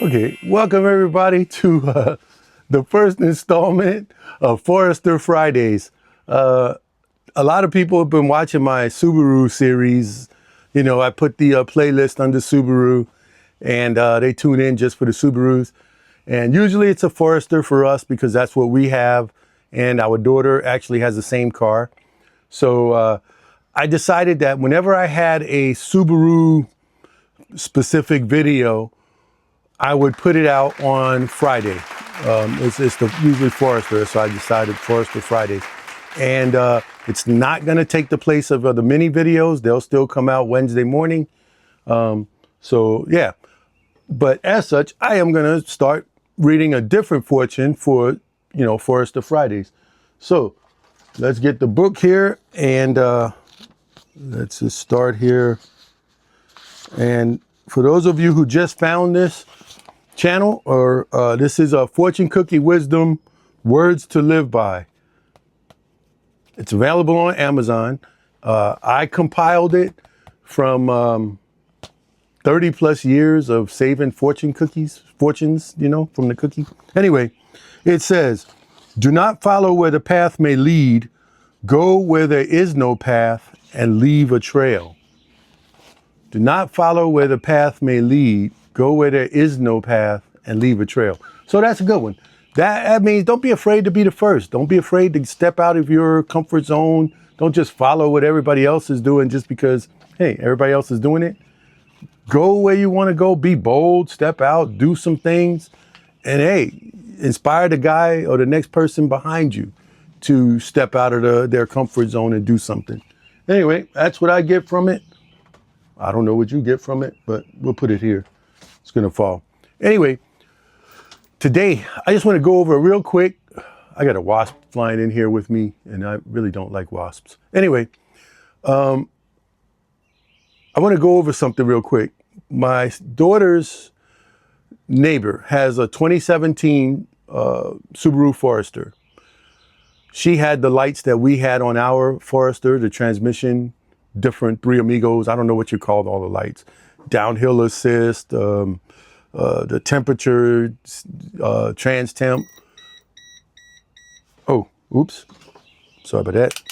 Okay, welcome everybody to the first installment of Forester Fridays. A lot of people have been watching my Subaru series. You know, I put the playlist under Subaru and they tune in just for the Subarus. And usually it's a Forester for us because that's what we have. And our daughter actually has the same car. So I decided that whenever I had a Subaru specific video, I would put it out on Friday. It's usually Forester, so I decided Forester Fridays. And it's not gonna take the place of the mini videos. They'll still come out Wednesday morning. So yeah, but as such, I am gonna start reading a different fortune for, Forester Fridays. So let's get the book here and let's just start here. And for those of you who just found this channel, or this is a Fortune Cookie Wisdom Words to Live By. It's available on Amazon. I compiled it from 30 plus years of saving fortunes, from the cookie. Anyway, it says, do not follow where the path may lead, go where there is no path and leave a trail. Do not follow where the path may lead, go where there is no path and leave a trail. So that's a good one. That means don't be afraid to be the first. Don't be afraid to step out of your comfort zone. Don't just follow what everybody else is doing just because, hey, everybody else is doing it. Go where you want to go. Be bold, step out, do some things. And hey, inspire the guy or the next person behind you to step out of their comfort zone and do something. Anyway, that's what I get from it. I don't know what you get from it, but we'll put it here. It's going to fall. Anyway, today, I just want to go over real quick. I got a wasp flying in here with me, and I really don't like wasps. Anyway, I want to go over something real quick. My daughter's neighbor has a 2017 Subaru Forester. She had the lights that we had on our Forester, the transmission, different Three Amigos. I don't know what you called all the lights. Downhill assist, the temperature, trans temp. Oh, oops. Sorry about that.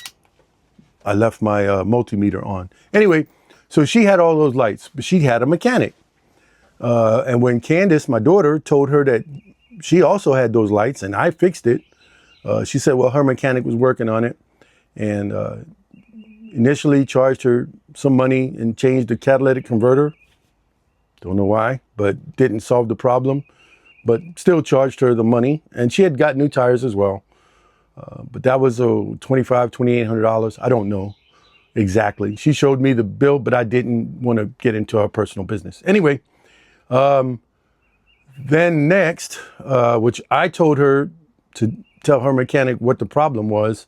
I left my multimeter on. Anyway, so she had all those lights, but she had a mechanic. And when Candace, my daughter, told her that she also had those lights and I fixed it, she said, well, her mechanic was working on it and initially charged her some money and changed the catalytic converter. Don't know why, but didn't solve the problem, but still charged her the money. And she had got new tires as well. But that was $2,500, $2,800. I don't know exactly. She showed me the bill, but I didn't want to get into our personal business. Anyway, then next, which I told her to tell her mechanic what the problem was,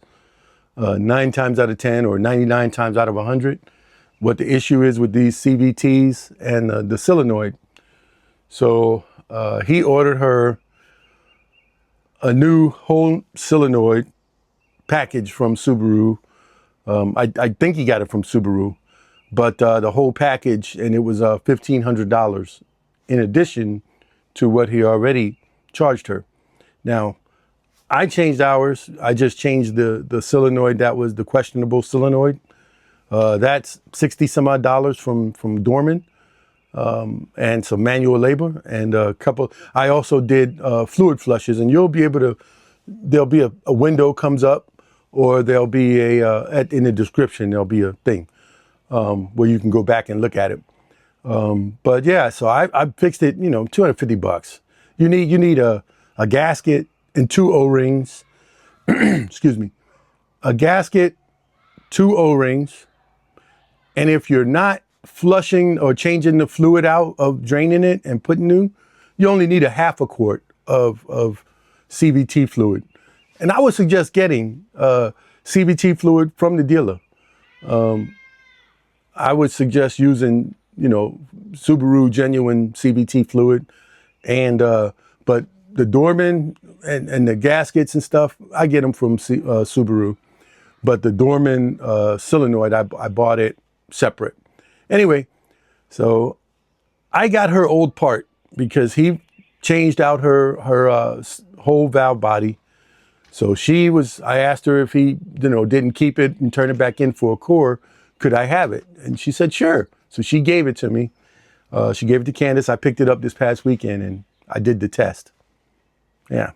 9 times out of 10 or 99 times out of 100, what the issue is with these CVTs and the solenoid. So he ordered her a new whole solenoid package from Subaru. I think he got it from Subaru, but the whole package, and it was $1,500 in addition to what he already charged her. Now, I changed ours. I just changed the solenoid that was the questionable solenoid. That's 60 some odd dollars from Dorman, and some manual labor and a couple. I also did fluid flushes, and you'll be able to. There'll be a window comes up, or there'll be in the description there'll be a thing where you can go back and look at it. But yeah, so I fixed it. $250. You need a gasket and 2 O-rings. Excuse me, a gasket, 2 O-rings. And if you're not flushing or changing the fluid out of draining it and putting new, you only need a half a quart of CVT fluid. And I would suggest getting CVT fluid from the dealer. I would suggest using, Subaru genuine CVT fluid. And, but the Dorman and the gaskets and stuff, I get them from Subaru. But the Dorman solenoid, I bought it separate. Anyway, so I got her old part because he changed out her whole valve body. So I asked her if he, didn't keep it and turn it back in for a core, could I have it? And she said, sure. So she gave it to me. She gave it to Candace. I picked it up this past weekend and I did the test. Yeah.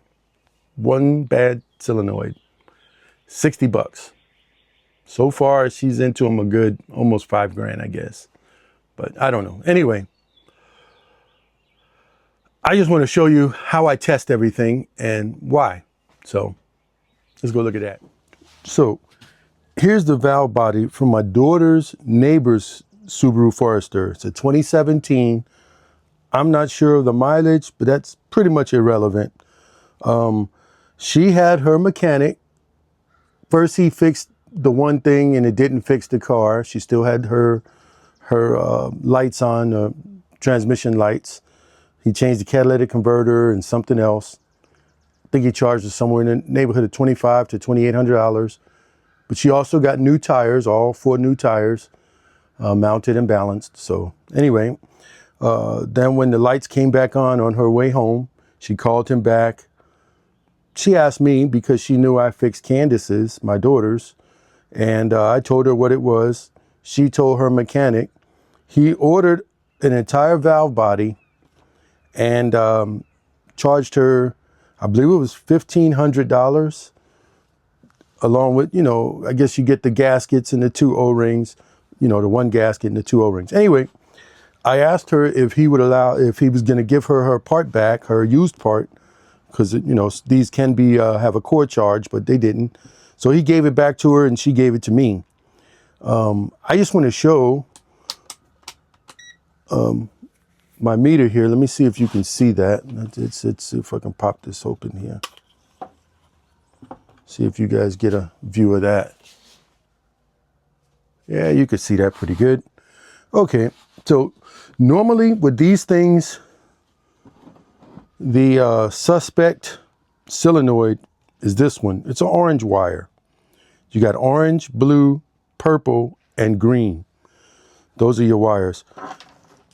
One bad solenoid, 60 bucks. So far, she's into them a good, almost $5,000, I guess. But I don't know. Anyway, I just want to show you how I test everything and why. So let's go look at that. So here's the valve body from my daughter's neighbor's Subaru Forester. It's a 2017. I'm not sure of the mileage, but that's pretty much irrelevant. She had her mechanic. First, he fixed the one thing and it didn't fix the car. She still had her lights on, transmission lights. He changed the catalytic converter and something else. I think he charged her somewhere in the neighborhood of $2,500 to $2,800. But she also got new tires, all 4 new tires, mounted and balanced. So anyway, then when the lights came back on her way home, she called him back. She asked me because she knew I fixed Candace's, my daughter's, and I told her what it was. She told her mechanic. He ordered an entire valve body and charged her, I believe it was $1,500, along with, I guess you get the gaskets and the 2 O-rings, the one gasket and the 2 O-rings. Anyway, I asked her if he was going to give her part back, her used part, because these can be have a core charge, but they didn't. So he gave it back to her and she gave it to me. I just want to show my meter here. Let me see if you can see that. Let's see if I can pop this open here. See if you guys get a view of that. Yeah, you can see that pretty good. Okay, so normally with these things, the suspect solenoid is this one. It's an orange wire. You got orange, blue, purple, and green. Those are your wires.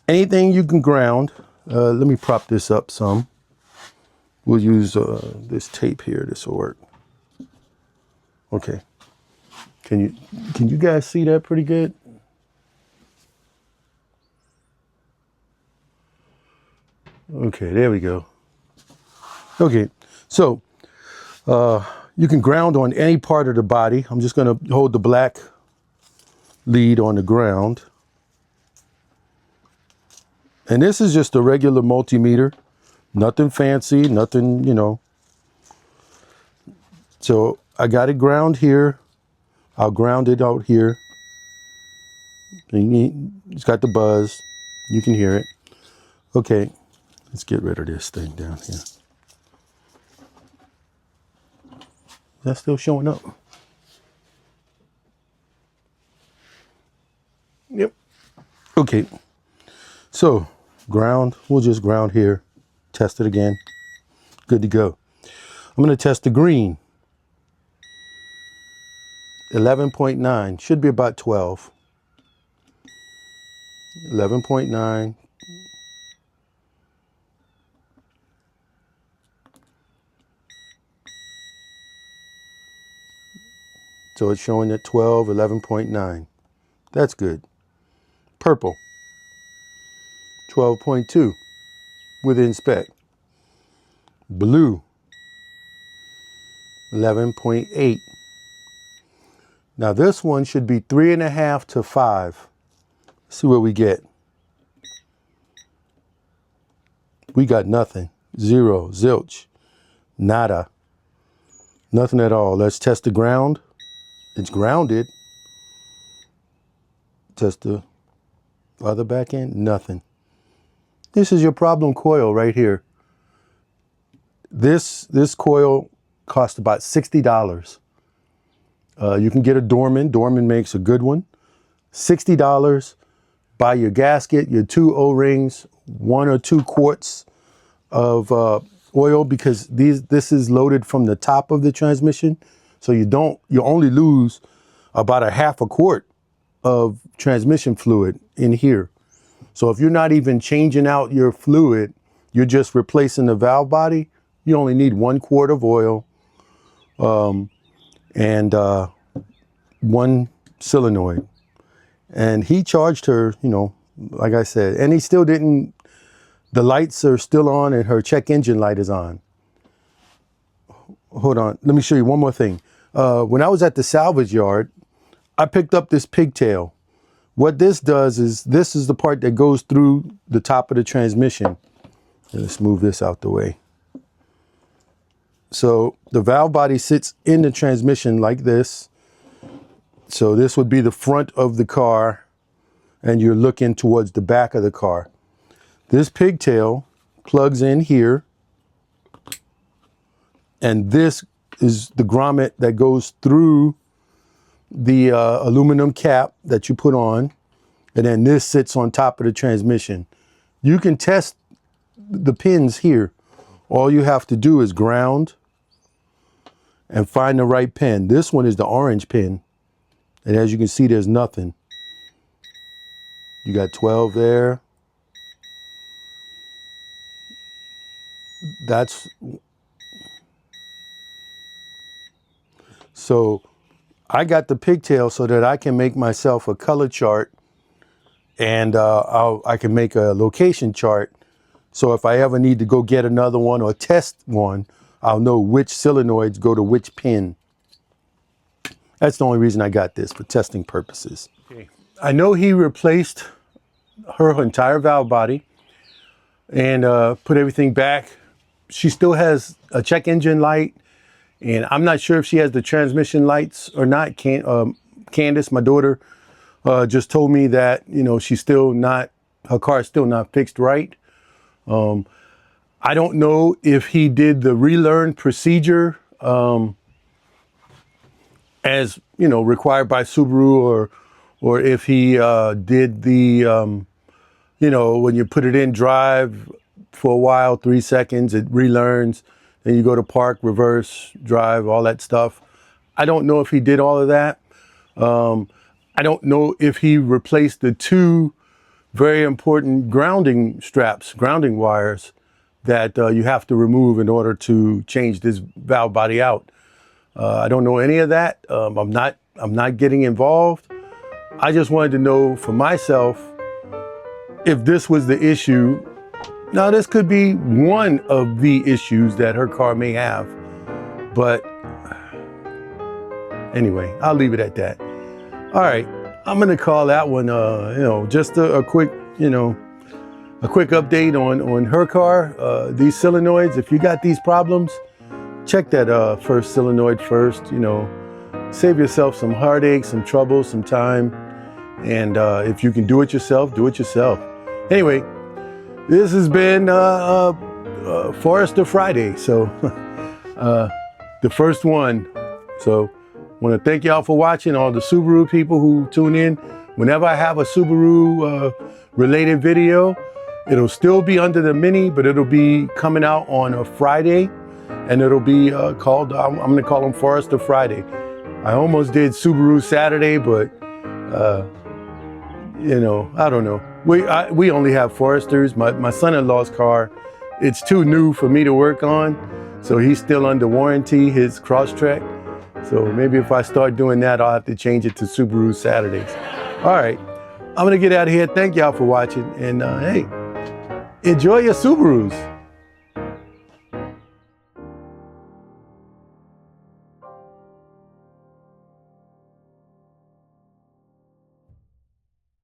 Anything you can ground. Let me prop this up some. We'll use this tape here. This will work. Okay. Can you guys see that pretty good? Okay, there we go. Okay, so you can ground on any part of the body. I'm just going to hold the black lead on the ground. And this is just a regular multimeter. Nothing fancy, nothing, So I got it ground here. I'll ground it out here. It's got the buzz. You can hear it. Okay, let's get rid of this thing down here. Is that still showing up? Yep. Okay. So ground, we'll just ground here. Test it again. Good to go. I'm going to test the green. 11.9. Should be about 12. 11.9. So it's showing at 12, 11.9. That's good. Purple. 12.2 within spec. Blue. 11.8. Now this one should be 3.5 to 5. Let's see what we get. We got nothing. Zero. Zilch. Nada. Nothing at all. Let's test the ground. It's grounded. Test the other back end. Nothing. This is your problem coil right here. This coil cost about $60. You can get a Dorman. Dorman makes a good one. $60. Buy your gasket, your 2 O-rings, 1 or 2 quarts of oil, because this is loaded from the top of the transmission. So you only lose about 1/2 quart of transmission fluid in here. So if you're not even changing out your fluid you're just replacing the valve body. You only need 1 quart of oil and 1 solenoid. And he charged her, you know, like I said, and he still didn't, the lights are still on and her check engine light is on. Hold on, let me show you one more thing. When I was at the salvage yard, I picked up this pigtail. What this does is, this is the part that goes through the top of the transmission. Let's move this out the way. So the valve body sits in the transmission like this. So this would be the front of the car, and you're looking towards the back of the car. This pigtail plugs in here, and this is the grommet that goes through the aluminum cap that you put on, and then this sits on top of the transmission. You can test the pins here. All you have to do is ground and find the right pin. This one is the orange pin. And as you can see, there's nothing. You got 12 there. That's, so I got the pigtail so that I can make myself a color chart, and I can make a location chart. So if I ever need to go get another one or test one, I'll know which solenoids go to which pin. That's the only reason I got this, for testing purposes. Okay. I know he replaced her entire valve body and put everything back. She still has a check engine light, and I'm not sure if she has the transmission lights or not. Candace, my daughter, just told me that, you know, she's still not, her car is still not fixed right. I don't know if he did the relearn procedure as, you know, required by Subaru, or if he did the, you know, when you put it in drive for a while, 3 seconds, it relearns, then you go to park, reverse, drive, all that stuff. I don't know if he did all of that. I don't know if he replaced the 2 very important grounding straps, grounding wires that you have to remove in order to change this valve body out. I don't know any of that. I'm not getting involved. I just wanted to know for myself if this was the issue. Now, this could be one of the issues that her car may have, but anyway, I'll leave it at that. All right, I'm gonna call that one, you know, just a quick, you know, a quick update on her car. These solenoids, if you got these problems, check that first solenoid first, you know, save yourself some heartache, some trouble, some time. And if you can do it yourself, do it yourself. Anyway, this has been Forester Friday. So the first one. So I want to thank y'all for watching, all the Subaru people who tune in. Whenever I have a Subaru related video, it'll still be under the Mini, but it'll be coming out on a Friday. And it'll be called, I'm going to call them Forester Friday. I almost did Subaru Saturday, but, you know, I don't know. We only have Foresters. My son-in-law's car, it's too new for me to work on. So he's still under warranty, his Crosstrek. So maybe if I start doing that, I'll have to change it to Subaru Saturdays. All right, I'm going to get out of here. Thank y'all for watching. And hey, enjoy your Subarus.